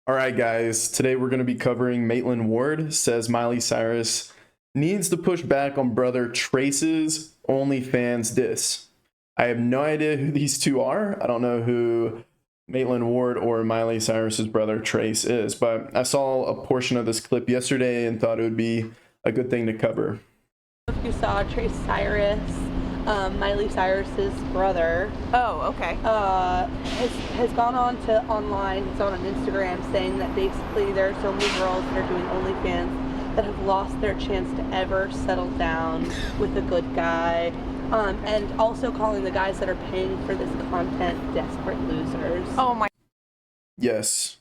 All right, guys, today we're going to be covering Maitland Ward says Miley Cirus needs to push back on brother Traces OnlyFans diss. I have no idea who these two are. I don't know who Maitland Ward or Miley Cyrus's brother Trace is, but I saw a portion of this clip yesterday and thought it would be a good thing to cover. If you saw Trace Cyrus, Miley Cyrus's brother. Oh, okay. Has gone on to online, he's on Instagram saying that basically there are so many girls that are doing OnlyFans that have lost their chance to ever settle down with a good guy. And also calling the guys that are paying for this content desperate losers. Oh my. Yes.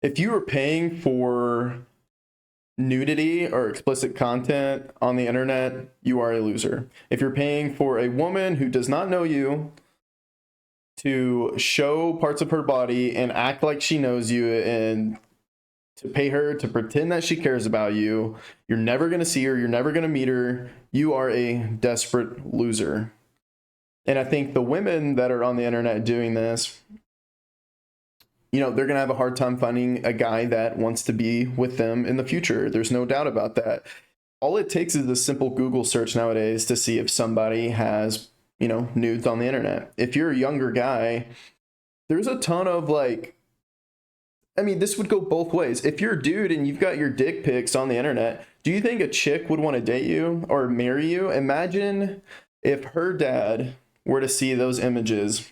If you are paying for nudity or explicit content on the internet, you are a loser. If you're paying for a woman who does not know you to show parts of her body and act like she knows you and to pay her to pretend that she cares about you, you're never going to see her, you're never going to meet her, you are a desperate loser. And I think the women that are on the internet doing this, they're going to have a hard time finding a guy that wants to be with them in the future. There's no doubt about that. All it takes is a simple Google search nowadays to see if somebody has, nudes on the internet. If you're a younger guy, there's a ton of this would go both ways. If you're a dude and you've got your dick pics on the internet, do you think a chick would want to date you or marry you? Imagine if her dad were to see those images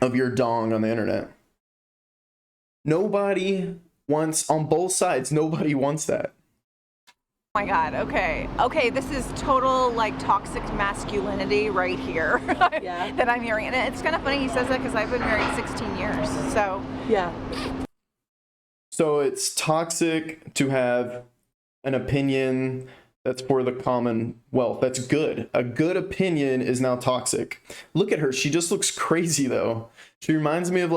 of your dong on the internet. Nobody wants, on both sides, nobody wants that. Oh my God. Okay. This is total toxic masculinity right here. Yeah. That I'm hearing. And it's kind of funny he says that because I've been married 16 years. So. Yeah. So it's toxic to have an opinion that's for the commonwealth. That's good. A good opinion is now toxic. Look at her. She just looks crazy, though. She reminds me of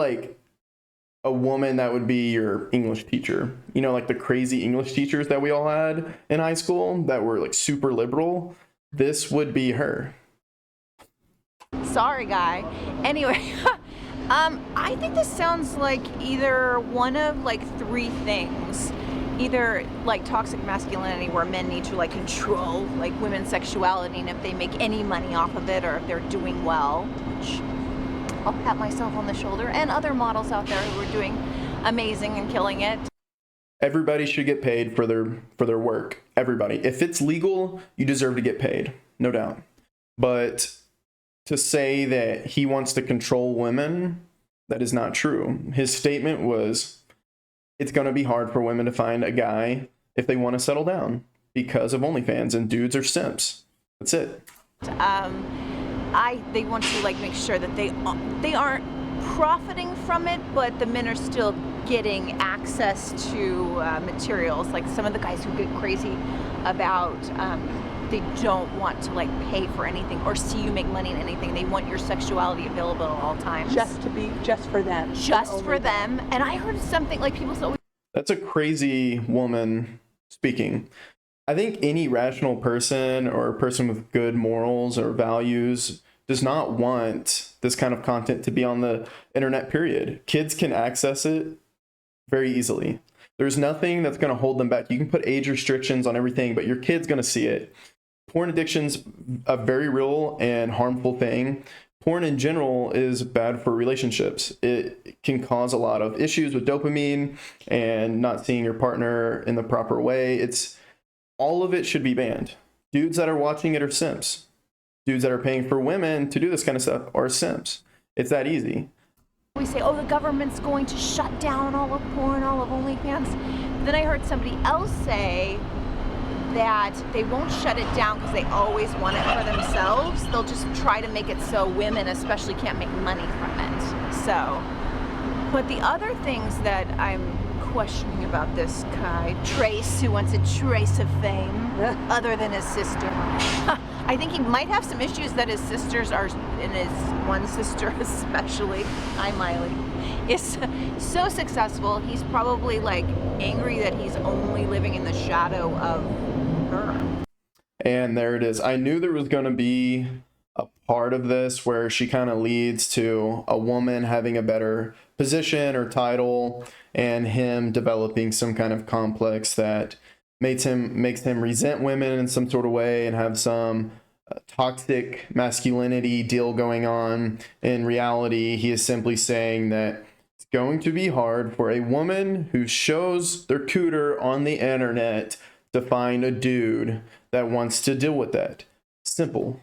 a woman that would be your English teacher. The crazy English teachers that we all had in high school that were super liberal. This would be her. Sorry, guy. Anyway. I think this sounds like either one of three things. Either toxic masculinity where men need to control women's sexuality, and if they make any money off of it or if they're doing well, which I'll pat myself on the shoulder, and other models out there who are doing amazing and killing it. Everybody should get paid for their work. Everybody. If it's legal, you deserve to get paid, no doubt. But to say that he wants to control women, that is not true. His statement was, it's going to be hard for women to find a guy if they want to settle down because of OnlyFans, and dudes are simps. That's it. They want to make sure that they aren't profiting from it, but the men are still getting access to materials. Like some of the guys who get crazy about they don't want to pay for anything or see you make money in anything. They want your sexuality available at all times. Just for them. Just for them. And I heard something people always. That's a crazy woman speaking. I think any rational person or a person with good morals or values does not want this kind of content to be on the internet, period. Kids can access it very easily. There's nothing that's going to hold them back. You can put age restrictions on everything, but your kid's going to see it. Porn addiction's a very real and harmful thing. Porn in general is bad for relationships. It can cause a lot of issues with dopamine and not seeing your partner in the proper way. All of it should be banned. Dudes that are watching it are simps. Dudes that are paying for women to do this kind of stuff are simps. It's that easy. We say, the government's going to shut down all of porn, all of OnlyFans. Then I heard somebody else say that they won't shut it down because they always want it for themselves. They'll just try to make it so women especially can't make money from it. So, but the other things that I'm questioning about this guy, Trace, who wants a trace of fame, other than his sister. I think he might have some issues that his sisters are, and his one sister especially, hi Miley, is so successful. He's probably angry that he's only living in the shadow of her. And there it is. I knew there was going to be a part of this where she kind of leads to a woman having a better position or title, and him developing some kind of complex that makes him resent women in some sort of way and have some toxic masculinity deal going on. In reality, he is simply saying that it's going to be hard for a woman who shows their cooter on the internet to find a dude that wants to deal with that. Simple.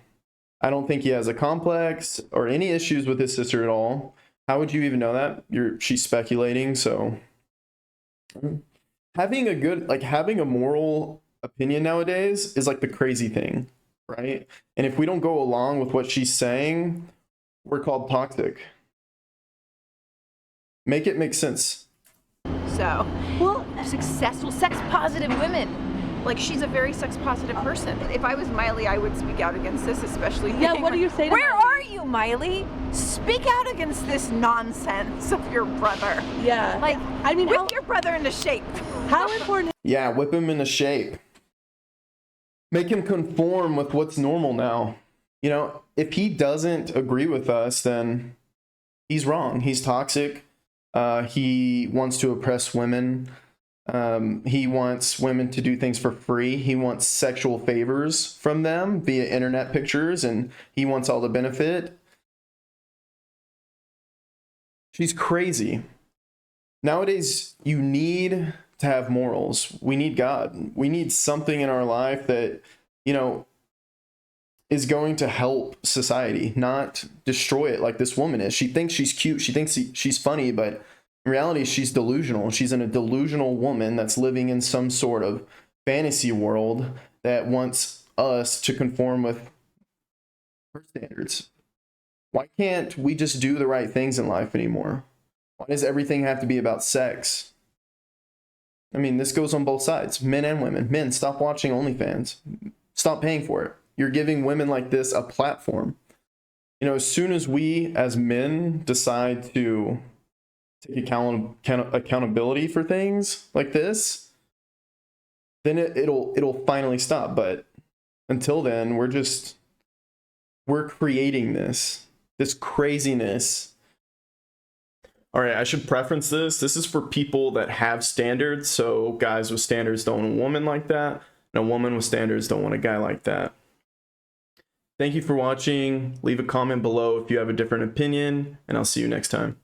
I don't think he has a complex or any issues with his sister at all. How would you even know that? She's speculating. So having a moral opinion nowadays is like the crazy thing, right? And if we don't go along with what she's saying, we're called toxic. Make it make sense. So, well, successful sex positive women. Like, she's a very sex positive person. If I was Miley, I would speak out against this, especially. Yeah, what do you say to Where Miley? are you, Miley? Speak out against this nonsense of your brother. Yeah. Like, I mean, whip your brother into shape. how important? Yeah, whip him into shape. Make him conform with what's normal now. You know, if he doesn't agree with us, then he's wrong. He's toxic. He wants to oppress women. He wants women to do things for free. He wants sexual favors from them via internet pictures, and he wants all the benefit. She's crazy. Nowadays, you need to have morals. We need God. We need something in our life that, you know, is going to help society, not destroy it like this woman is. She thinks she's cute. She thinks she's funny, but in reality, she's delusional. She's a delusional woman that's living in some sort of fantasy world that wants us to conform with her standards. Why can't we just do the right things in life anymore? Why does everything have to be about sex? I mean, this goes on both sides, men and women. Men, stop watching OnlyFans. Stop paying for it. You're giving women like this a platform. You know, as soon as we as men decide to take accountability for things like this, then it'll finally stop. But until then, we're creating this craziness. All right, I should preference this. This is for people that have standards. So guys with standards don't want a woman like that, and a woman with standards don't want a guy like that. Thank you for watching. Leave a comment below if you have a different opinion, and I'll see you next time.